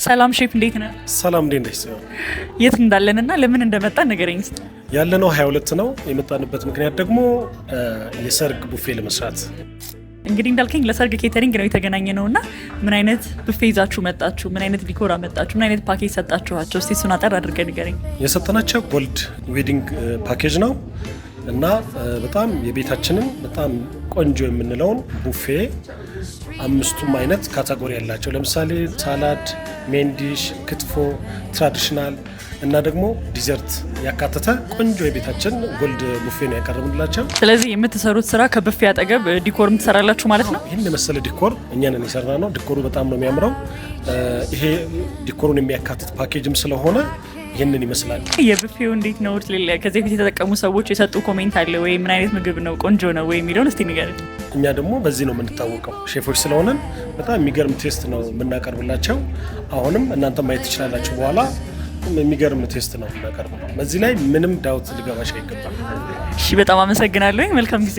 ሰላም ሼፍ እንዴት ነህ? ሰላም እንዴት ነሽ? የት እንዳለንና ለምን እንደመጣን ንገረኝ። ያለነው 22 ነው። የመጣንበት ምክንያት ደግሞ የሰርግ ቡፌ ለመስራት። እንግዲህ እንዳልከኝ ለሰርግ ኬተሪንግ ነው የተገናኘ ነውና ምን አይነት ቡፌ ይዛችሁ መጣችሁ? ምን አይነት ዲኮር አመጣችሁ? ምን አይነት ፓኬጅ ሰጣችኋቸው? እስቲ እሱን አጠር አድርገህ ንገረኝ። የሰጠናቸው ጎልድ ዌዲንግ ፓኬጅ ነው እና በጣም የቤታችንን በጣም ቆንጆ የምንለውን ቡፌ አምስቱም አይነት ካቴጎሪ ያላቸው ለምሳሌ ሳላድ፣ ሜን ዲሽ፣ ክትፎ፣ ትራዲሽናል እና ደግሞ ዲዘርት ያካተተ ቆንጆ የቤታችን ጎልድ ቡፌ ነው ያቀረብንላቸው። ስለዚህ የምትሰሩት ስራ ከቡፌ አጠገብ ዲኮር ትሰራላችሁ ማለት ነው? ይህን የመሰለ ዲኮር እኛ ነን የሰራ ነው። ዲኮሩ በጣም ነው የሚያምረው። ይሄ ዲኮሩን የሚያካትት ፓኬጅም ስለሆነ ይህንን ይመስላል። የቡፌው እንዴት ነው? ከዚህ በፊት የተጠቀሙ ሰዎች የሰጡ ኮሜንት አለ ወይ? ምን አይነት ምግብ ነው? ቆንጆ ነው ወይ የሚለውን እስቲ ንገረኝ። እኛ ደግሞ በዚህ ነው የምንታወቀው። ሼፎች ስለሆነን በጣም የሚገርም ቴስት ነው የምናቀርብላቸው። አሁንም እናንተ ማየት ትችላላችሁ። በኋላ የሚገርም ቴስት ነው የምናቀርበው። በዚህ ላይ ምንም ዳውት ሊገባሽ አይገባም። እሺ፣ በጣም አመሰግናለሁ። መልካም ጊዜ